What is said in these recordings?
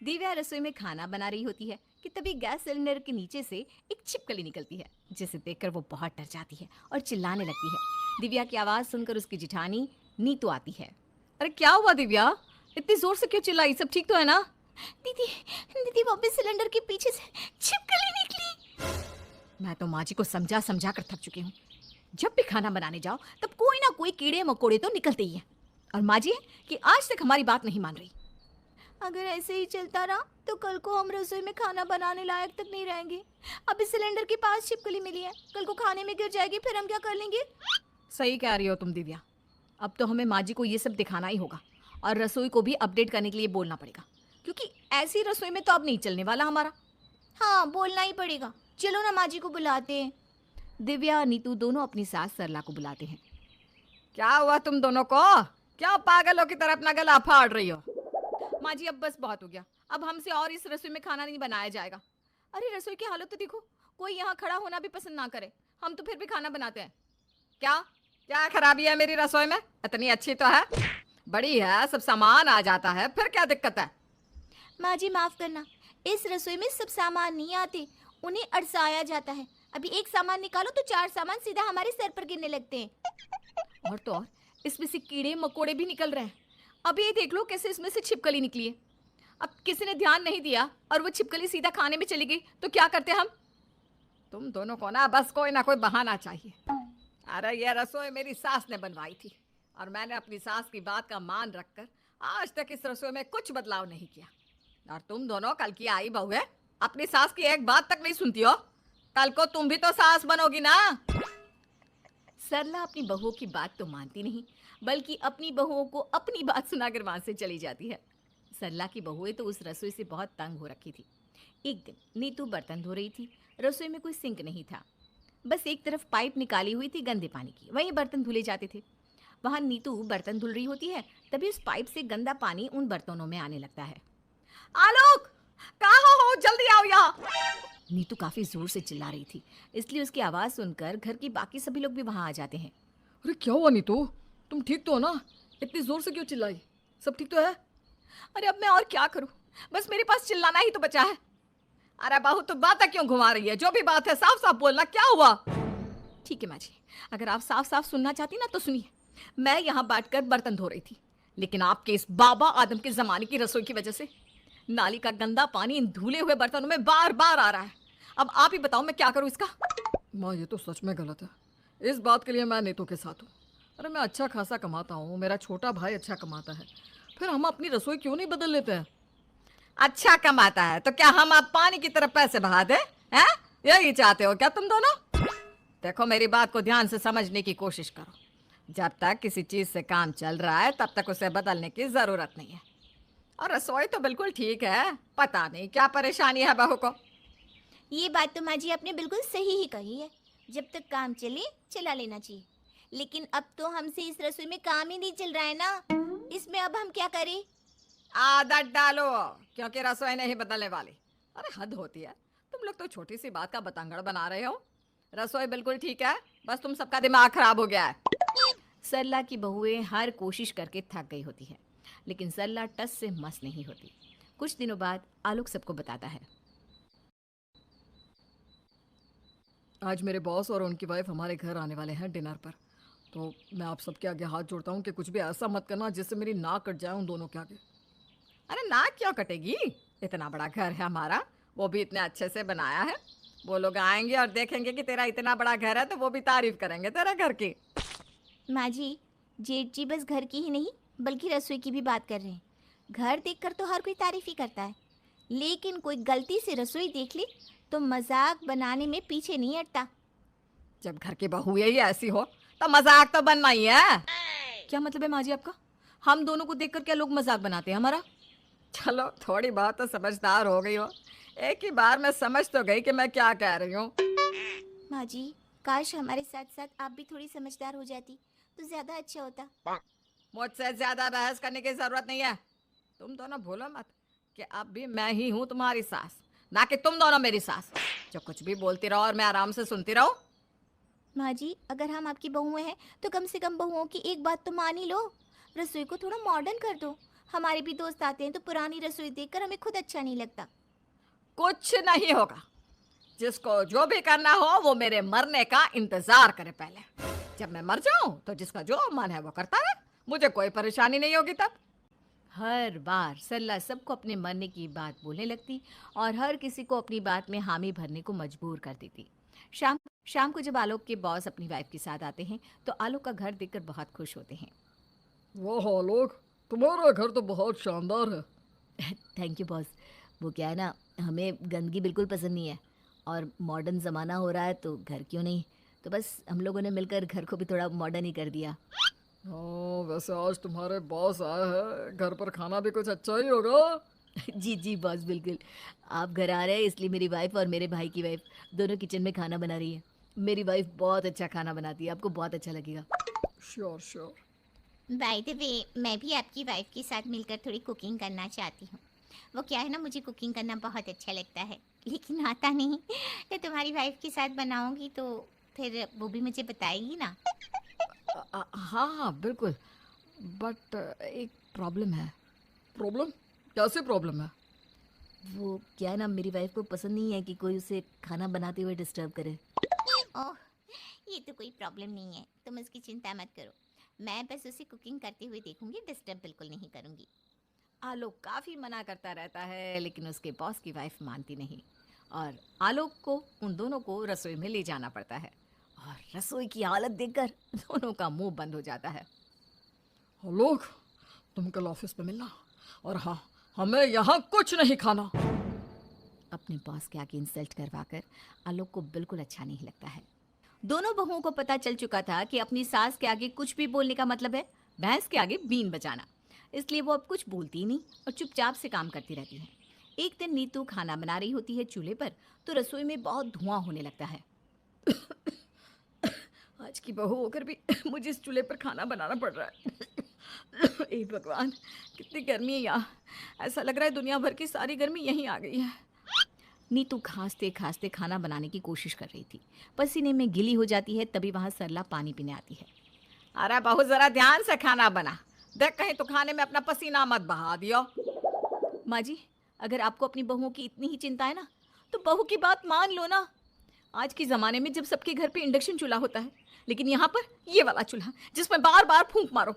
दिव्या रसोई में खाना बना रही होती है कि तभी गैस सिलेंडर के नीचे से एक छिपकली निकलती है, जिसे देखकर वो बहुत डर जाती है और चिल्लाने लगती है। दिव्या की आवाज सुनकर उसकी जिठानी नीतू आती है। अरे क्या हुआ दिव्या, इतनी जोर से क्यों चिल्लाई? सब ठीक तो है ना? दीदी, दीदी वो भी सिलेंडर के पीछे से छिपकली निकली। मैं तो माँ जी को समझा समझा कर थक चुकी हूँ। जब भी खाना बनाने जाओ तब कोई ना कोई कीड़े मकोड़े तो निकलते ही हैं। और माँ जी है कि आज तक हमारी बात नहीं मान रही। अगर ऐसे ही चलता रहा तो कल को हम रसोई में खाना बनाने लायक तक नहीं रहेंगे। अभी सिलेंडर के पास छिपकली मिली है, कल को खाने में गिर जाएगी, फिर हम क्या कर लेंगे? सही कह रही हो तुम दिव्या। अब तो हमें माँ जी को ये सब दिखाना ही होगा और रसोई को भी अपडेट करने के लिए बोलना पड़ेगा, क्योंकि ऐसी रसोई में तो अब नहीं चलने वाला हमारा। हाँ, बोलना ही पड़ेगा। चलो ना माँ जी को बुलाते हैं। दिव्या और नीतू दोनों अपनी सास सरला को बुलाते हैं। क्या हुआ तुम दोनों को? क्या पागलों की तरह अपना गला फाड़ रही हो? माँ जी अब बस बहुत हो गया, अब हमसे और इस रसोई में खाना नहीं बनाया जाएगा। अरे रसोई की हालत तो देखो, कोई यहाँ खड़ा होना भी पसंद ना करे, हम तो फिर भी खाना बनाते हैं। क्या क्या खराबी है मेरी रसोई में? इतनी अच्छी तो है, बड़ी है, सब सामान आ जाता है, फिर क्या दिक्कत है? माँ जी माफ करना, इस रसोई में सब सामान नहीं आते, उन्हें अड़साया जाता है। अभी एक सामान निकालो तो चार सामान सीधा हमारे सर पर गिरने लगते हैं। और तो और इसमें से कीड़े मकोड़े भी निकल रहे हैं। अभी ये देख लो कैसे इसमें से छिपकली निकली है। अब किसी ने ध्यान नहीं दिया और वो छिपकली सीधा खाने में चली गई तो क्या करते हम? तुम दोनों को ना बस कोई ना कोई बहाना चाहिए। अरे ये रसोई मेरी सास ने बनवाई थी और मैंने अपनी सास की बात का मान रखकर आज तक इस रसोई में कुछ बदलाव नहीं किया। और तुम दोनों कल की आई बहू है, अपनी सास की एक बात तक नहीं सुनती हो। कल को तुम भी तो सास बनोगी ना। सरला अपनी बहुओं की बात तो मानती नहीं, बल्कि अपनी बहुओं को अपनी बात सुनाकर वहां से चली जाती है। सरला की बहुएं तो उस रसोई से बहुत तंग हो रखी थी। एक दिन नीतू बर्तन धो रही थी। रसोई में कोई सिंक नहीं था, बस एक तरफ पाइप निकाली हुई थी गंदे पानी की, वहीं बर्तन धुले जाते थे। वहां नीतू बर्तन धुल रही होती है, तभी उस पाइप से गंदा पानी उन बर्तनों में आने लगता है। आलोक, कहाँ हो? जल्दी आओ यहाँ। नीतू काफी जोर से चिल्ला रही थी, इसलिए उसकी आवाज सुनकर घर की बाकी सभी लोग भी वहां आ जाते हैं। अरे क्या हुआ नीतू, तुम ठीक तो हो ना? इतनी जोर से क्यों चिल्लाई? सब ठीक तो है? अरे अब मैं और क्या करूं, बस मेरे पास चिल्लाना ही तो बचा है। अरे बहू तू बातें क्यों घुमा रही है? जो भी बात है साफ साफ बोलना, क्या हुआ? ठीक है माँ जी, अगर आप साफ साफ सुनना चाहती ना तो सुनिए। मैं यहाँ बैठकर बर्तन धो रही थी, लेकिन आपके इस बाबा आदम के जमाने की रसोई की वजह से नाली का गंदा पानी इन धुले हुए बर्तनों में बार बार आ रहा है। अब आप ही बताओ मैं क्या करूं इसका? माँ ये तो सच में गलत है, इस बात के लिए मैं नीतू के साथ हूँ। अरे मैं अच्छा खासा कमाता हूँ, मेरा छोटा भाई अच्छा कमाता है, फिर हम अपनी रसोई क्यों नहीं बदल लेते हैं? अच्छा कमाता है तो क्या हम आप पानी की तरफ पैसे बहा दे हैं? यही चाहते हो क्या तुम दोनों? देखो मेरी बात को ध्यान से समझने की कोशिश करो। जब तक किसी चीज से काम चल रहा है तब तक उसे बदलने की जरूरत नहीं है। और रसोई तो बिल्कुल ठीक है, पता नहीं क्या परेशानी है बहू को। ये बात तो माँ जी आपने बिल्कुल सही ही कही है। जब तक काम चले चला लेना चाहिए, लेकिन अब तो हमसे इस रसोई में काम ही नहीं चल रहा है ना, इसमें अब हम क्या करें? आदत डालो, क्योंकि रसोई नहीं बदलने वाली। अरे हद होती है, तुम लोग तो छोटी सी बात का बतंगड़ बना रहे हो। रसोई बिल्कुल ठीक है, बस तुम सबका दिमाग खराब हो गया है। सरला की बहुएं हर कोशिश करके थक गई होती है, लेकिन सरला टस से मस नहीं होती। कुछ दिनों बाद आलोक सबको बताता है। आज मेरे बॉस और उनकी वाइफ हमारे घर आने वाले हैं डिनर पर, तो मैं आप सबके आगे हाथ जोड़ता हूँ कि कुछ भी ऐसा मत करना जिससे मेरी नाक कट जाए उन दोनों के आगे। अरे नाक क्यों कटेगी? इतना बड़ा घर है हमारा, वो भी इतने अच्छे से बनाया है। वो लोग आएंगे और देखेंगे कि तेरा इतना बड़ा घर है तो वो भी तारीफ करेंगे तेरे घर की। माँ जी, जेठ जी बस घर की ही नहीं बल्कि रसोई की भी बात कर रहे हैं। घर देखकर तो हर कोई तारीफ ही करता है, लेकिन कोई गलती से रसोई देख ले तो मजाक बनाने में पीछे नहीं हटता। जब घर की बहू यही ऐसी हो तो मजाक तो बनना ही है। क्या मतलब है माँ जी आपका? हम दोनों को देखकर क्या लोग मजाक बनाते हैं हमारा? चलो थोड़ी बहुत तो समझदार हो गई हो, एक ही बार में समझ तो गई कि मैं क्या कह रही हूँ। माँ जी, काश हमारे साथ साथ आप भी थोड़ी समझदार हो जाती तो ज्यादा अच्छा होता। मुझसे ज्यादा बहस करने की जरूरत नहीं है। तुम दोनों भूलो मत कि अब भी मैं ही हूँ तुम्हारी सास, ना कि तुम दोनों मेरी सास जो कुछ भी बोलती रहो और मैं आराम से सुनती रहूं। माँ जी, अगर हम आपकी बहुएं हैं तो कम से कम बहुओं की एक बात तो मान ही लो। रसोई को थोड़ा मॉडर्न कर दो, हमारे भी दोस्त आते हैं तो पुरानी रसोई देखकर हमें खुद अच्छा नहीं लगता। कुछ नहीं होगा। जिसको जो भी करना हो वो मेरे मरने का इंतजार करे पहले। जब मैं मर जाऊं तो जिसका जो मन है वो करता रहे, मुझे कोई परेशानी नहीं होगी तब। हर बार सरला सबको अपने मरने की बात बोलने लगती और हर किसी को अपनी बात में हामी भरने को मजबूर कर देती। शाम शाम को जब आलोक के बॉस अपनी वाइफ के साथ आते हैं तो आलोक का घर देखकर बहुत खुश होते हैं। वाह आलोक, तुम्हारा घर तो बहुत शानदार है। Thank you boss. वो क्या है ना, हमें गंदगी बिल्कुल पसंद नहीं है और मॉडर्न ज़माना हो रहा है तो घर क्यों नहीं, तो बस हम लोगों ने मिलकर घर को भी थोड़ा मॉडर्न ही कर दिया। हाँ, वैसे आज तुम्हारे बॉस आए हैं, घर पर खाना भी कुछ अच्छा ही होगा। जी जी बॉस, बिल्कुल। आप घर आ रहे हैं इसलिए मेरी वाइफ और मेरे भाई की वाइफ दोनों किचन में खाना बना रही है। मेरी वाइफ बहुत अच्छा खाना बनाती है, आपको बहुत अच्छा लगेगा। Sure sure. By the way, मैं भी आपकी वाइफ के साथ मिलकर थोड़ी कुकिंग करना चाहती हूँ। वो क्या है ना, मुझे कुकिंग करना बहुत अच्छा लगता है, लेकिन आता नहीं। तो तुम्हारी वाइफ के साथ बनाऊंगी तो फिर वो भी मुझे बताएगी ना। हाँ हाँ बिल्कुल, बट एक प्रॉब्लम है। प्रॉब्लम? कैसी प्रॉब्लम है? वो क्या है ना, मेरी वाइफ को पसंद नहीं है कि कोई उसे खाना बनाते हुए डिस्टर्ब करे। ओह, ये तो कोई प्रॉब्लम नहीं है, तुम उसकी चिंता मत करो। मैं बस उसे कुकिंग करते हुए देखूंगी, डिस्टर्ब बिल्कुल नहीं करूंगी। आलोक काफ़ी मना करता रहता है लेकिन उसके बॉस की वाइफ मानती नहीं और आलोक को उन दोनों को रसोई में ले जाना पड़ता है और रसोई की हालत देखकर दोनों का मुंह बंद हो जाता है। आलोक, तुम कल ऑफिस में मिलना, और हाँ, हमें यहाँ कुछ नहीं खाना। अपने बॉस के आगे इंसल्ट करवाकर आलोक को बिल्कुल अच्छा नहीं लगता है। दोनों बहुओं को पता चल चुका था कि अपनी सास के आगे कुछ भी बोलने का मतलब है भैंस के आगे बीन बजाना, इसलिए वो अब कुछ बोलती ही नहीं और चुपचाप से काम करती रहती है। एक दिन नीतू खाना बना रही होती है चूल्हे पर तो रसोई में बहुत धुआं होने लगता है। आज की बहू होकर भी मुझे इस चूल्हे पर खाना बनाना पड़ रहा है। ए भगवान, कितनी गर्मी है यहाँ। ऐसा लग रहा है दुनिया भर की सारी गर्मी यहीं आ गई है। नीतू खांसते खांसते खाना बनाने की कोशिश कर रही थी, पसीने में गीली हो जाती है। तभी वहां सरला पानी पीने आती है। अरे बहू, जरा ध्यान से खाना बना, देख कहीं तो खाने में अपना पसीना मत बहा दियो। माँ जी, अगर आपको अपनी बहुओं की इतनी ही चिंता है ना तो बहू की बात मान लो ना। आज के ज़माने में जब सबके घर पे इंडक्शन चूल्हा होता है, लेकिन यहाँ पर ये वाला चूल्हा जिसमें बार बार फूंक मारो।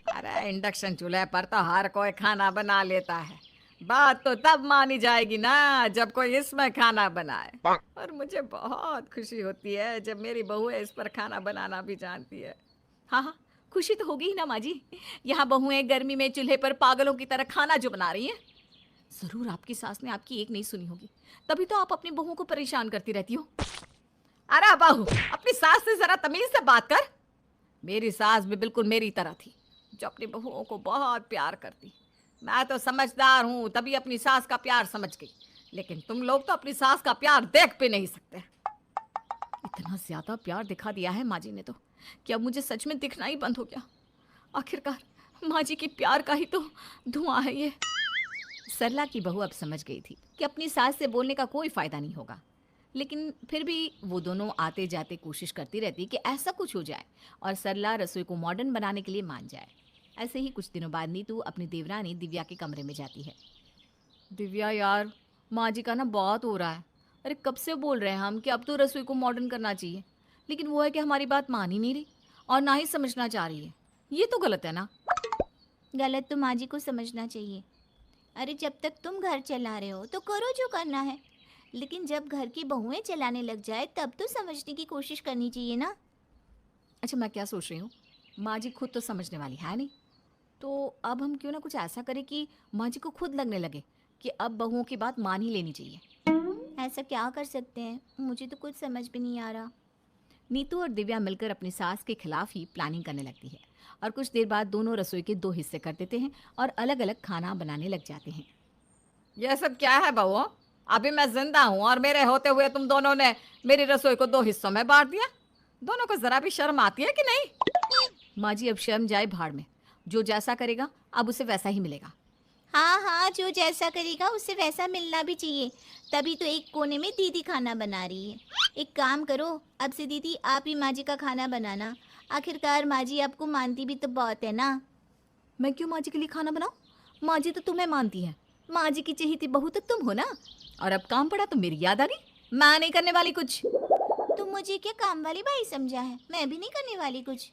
अरे इंडक्शन चूल्हे पर तो हर कोई खाना बना लेता है, बात तो तब मानी जाएगी ना जब कोई इसमें खाना बनाए। और मुझे बहुत खुशी होती है जब मेरी बहू इस पर खाना बनाना भी जानती है। हाँ हाँ, खुशी तो होगी ही ना माँ जी। यहाँ बहुएं गर्मी में चूल्हे पर पागलों की तरह खाना जो बना रही हैं। ज़रूर आपकी सास ने आपकी एक नहीं सुनी होगी, तभी तो आप अपनी बहुओं को परेशान करती रहती हो। अरे बहू, अपनी सास से जरा तमीज से बात कर। मेरी सास भी बिल्कुल मेरी तरह थी, जो अपनी बहुओं को बहुत प्यार करती। मैं तो समझदार हूँ तभी अपनी सास का प्यार समझ गई, लेकिन तुम लोग तो अपनी सास का प्यार देख भी नहीं सकते। इतना ज़्यादा प्यार दिखा दिया है माँ जी ने तो कि अब मुझे सच में दिखना ही बंद हो गया। आखिरकार माँ जी की प्यार का ही तो धुआं है ये। सरला की बहू अब समझ गई थी कि अपनी सास से बोलने का कोई फ़ायदा नहीं होगा, लेकिन फिर भी वो दोनों आते जाते कोशिश करती रहती कि ऐसा कुछ हो जाए और सरला रसोई को मॉडर्न बनाने के लिए मान जाए। ऐसे ही कुछ दिनों बाद नीतू अपनी देवरानी दिव्या के कमरे में जाती है। दिव्या यार, माँ जी का ना बहुत हो रहा है। अरे कब से बोल रहे हैं हम कि अब तो रसोई को मॉडर्न करना चाहिए, लेकिन वो है कि हमारी बात मान ही नहीं रही और ना ही समझना चाह रही है। ये तो गलत है ना। गलत तो माँ जी को समझना चाहिए। अरे जब तक तुम घर चला रहे हो तो करो जो करना है, लेकिन जब घर की बहुएं चलाने लग जाए तब तो समझने की कोशिश करनी चाहिए ना। अच्छा, मैं क्या सोच रही हूँ, माँ जी खुद तो समझने वाली है नहीं, तो अब हम क्यों ना कुछ ऐसा करें कि माँ जी को खुद लगने लगे कि अब बहुओं की बात मान ही लेनी चाहिए। ऐसा क्या कर सकते हैं, मुझे तो कुछ समझ भी नहीं आ रहा। नीतू और दिव्या मिलकर अपनी सास के खिलाफ ही प्लानिंग करने लगती है और कुछ देर बाद दोनों रसोई के 2 हिस्से कर देते हैं और अलग अलग खाना बनाने लग जाते हैं। यह सब क्या है बहू? अभी मैं जिंदा हूँ और मेरे होते हुए तुम दोनों ने मेरी रसोई को 2 हिस्सों में बांट दिया। दोनों को जरा भी शर्म आती है कि नहीं? माँ जी, अब शर्म जाए भाड़ में, जो जैसा करेगा अब उसे वैसा ही मिलेगा। हाँ हाँ, जो जैसा करेगा उससे वैसा मिलना भी चाहिए। तभी तो एक कोने में दीदी खाना बना रही है। एक काम करो, अब से दीदी आप ही माँ जी का खाना बनाना। आखिरकार माँ जी आपको मानती भी तो बहुत है ना। मैं क्यों माँ जी के लिए खाना बनाऊं? माँ जी तो तुम्हें मानती हैं। माँ जी की चहेती बहू तो तुम हो ना। और अब काम पड़ा तो मेरी याद आ गई। मैं नहीं करने वाली कुछ। तुम मुझे क्या काम वाली बाई समझा है? मैं भी नहीं करने वाली कुछ।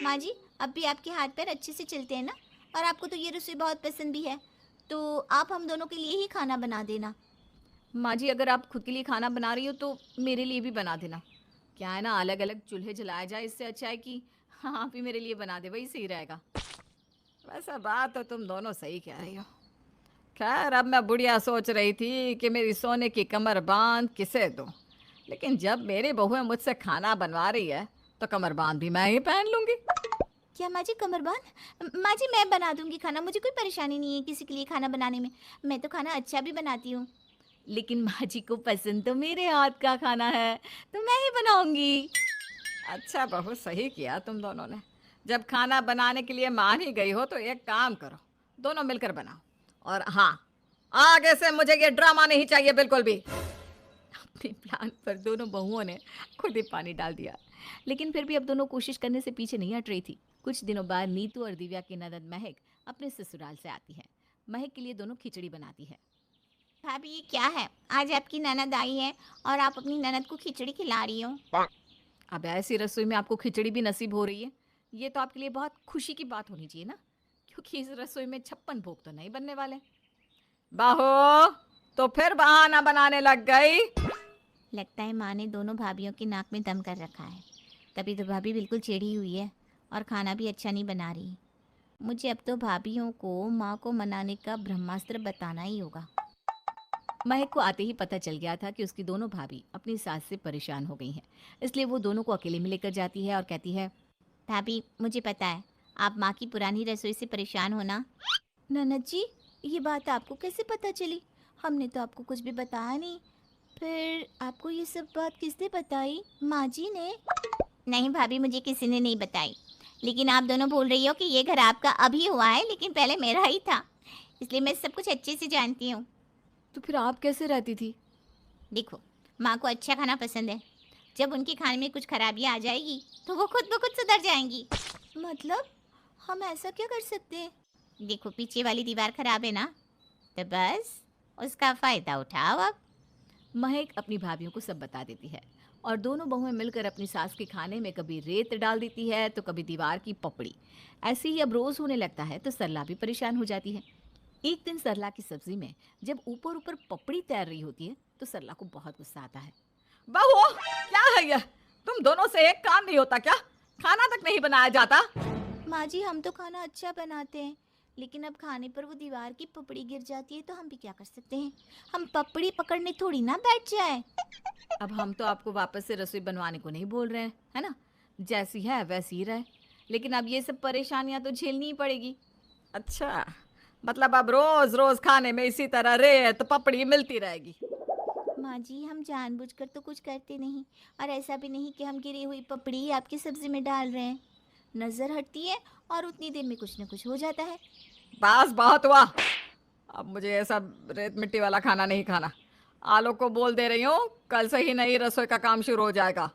माँ जी, अब भी आपके हाथ पैर अच्छे से चलते हैं ना? और आपको तो ये रसोई बहुत पसंद भी है, तो आप हम दोनों के लिए ही खाना बना देना। माँ जी, अगर आप खुद के लिए खाना बना रही हो तो मेरे लिए भी बना देना। क्या है ना, अलग अलग चूल्हे जलाया जाए, इससे अच्छा है कि हाँ, आप ही मेरे लिए बना दे, वही सही रहेगा। वैसा बात तो तुम दोनों सही कह रही हो। खैर, अब मैं बुढ़िया सोच रही थी कि मेरी सोने की कमर बांध किसे दूं, लेकिन जब मेरी बहू मुझसे खाना बनवा रही है तो कमर बांध भी मैं ही पहन लूंगी। क्या माँ जी, कमरबंद? माँ जी, मैं बना दूंगी खाना, मुझे कोई परेशानी नहीं है किसी के लिए खाना बनाने में। मैं तो खाना अच्छा भी बनाती हूँ। लेकिन माँ जी को पसंद तो मेरे हाथ का खाना है, तो मैं ही बनाऊंगी। अच्छा बहू, सही किया तुम दोनों ने। जब खाना बनाने के लिए मान ही गई हो तो एक काम करो, दोनों मिलकर बनाओ। और हाँ, आगे से मुझे ये ड्रामा नहीं चाहिए बिल्कुल भी। अपने प्लान पर दोनों बहुओं ने खुद ही पानी डाल दिया। लेकिन फिर भी अब दोनों कोशिश करने से पीछे नहीं हट रही थी। कुछ दिनों बाद नीतू और दिव्या की ननद महक अपने ससुराल से आती है। महक के लिए दोनों खिचड़ी बनाती है। भाभी, ये क्या है? आज आपकी ननद आई है और आप अपनी ननद को खिचड़ी खिला रही हो। अब ऐसी रसोई में आपको खिचड़ी भी नसीब हो रही है, ये तो आपके लिए बहुत खुशी की बात होनी चाहिए ना, क्योंकि इस रसोई में 56 भोग तो नहीं बनने वाले। बहू, तो फिर बहाना बनाने लग गई। लगता है माँ ने दोनों भाभीियों की नाक में दम कर रखा है, तभी तो भाभी बिल्कुल चिढ़ी हुई है और खाना भी अच्छा नहीं बना रही। मुझे अब तो भाभीियों को माँ को मनाने का ब्रह्मास्त्र बताना ही होगा। महक को आते ही पता चल गया था कि उसकी दोनों भाभी अपनी सास से परेशान हो गई हैं। इसलिए वो दोनों को अकेले में लेकर जाती है और कहती है, भाभी, मुझे पता है आप माँ की पुरानी रसोई से परेशान हो ना। ननद जी, ये बात आपको कैसे पता चली? हमने तो आपको कुछ भी बताया नहीं। फिर आपको ये सब बात किसने बताई? माँ जी ने? नहीं भाभी, मुझे किसी ने नहीं बताई। लेकिन आप दोनों बोल रही हो कि ये घर आपका अभी हुआ है, लेकिन पहले मेरा ही था, इसलिए मैं सब कुछ अच्छे से जानती हूँ। तो फिर आप कैसे रहती थी? देखो, माँ को अच्छा खाना पसंद है। जब उनके खाने में कुछ खराबियाँ आ जाएगी तो वो खुद ब खुद सुधर जाएंगी। मतलब हम ऐसा क्या कर सकते हैं? देखो, पीछे वाली दीवार खराब है ना, तो बस उसका फायदा उठाओ अब। महक अपनी भाभीयों को सब बता देती है और दोनों बहुएं मिलकर अपनी सास के खाने में कभी रेत डाल देती है तो कभी दीवार की पपड़ी। ऐसे ही अब रोज होने लगता है तो सरला भी परेशान हो जाती है। एक दिन सरला की सब्जी में जब ऊपर ऊपर पपड़ी तैर रही होती है तो सरला को बहुत गुस्सा आता है। बहू, क्या है ये? तुम दोनों से एक काम नहीं होता क्या? खाना तक नहीं बनाया जाता? माँ जी, हम तो खाना अच्छा बनाते हैं, लेकिन अब खाने पर वो दीवार की पपड़ी गिर जाती है तो हम भी क्या कर सकते हैं? हम पपड़ी पकड़ने थोड़ी ना बैठ जाए। अब हम तो आपको वापस से रसोई बनवाने को नहीं बोल रहे हैं, है ना? जैसी है वैसी ही रहे, लेकिन अब ये सब परेशानियां तो झेलनी ही पड़ेगी। अच्छा, मतलब अब रोज रोज खाने में इसी तरह रेत पपड़ी मिलती रहेगी। माँ जी, हम जानबूझकर तो कुछ करते नहीं, और ऐसा भी नहीं कि हम गिरी हुई पपड़ी आपकी सब्जी में डाल रहे हैं। नज़र हटती है और उतनी देर में कुछ न कुछ हो जाता है। बस बहुत हुआ, अब मुझे ये सब रेत मिट्टी वाला खाना नहीं खाना। आलोक को बोल दे रही हूँ, कल से ही नई रसोई का काम शुरू हो जाएगा।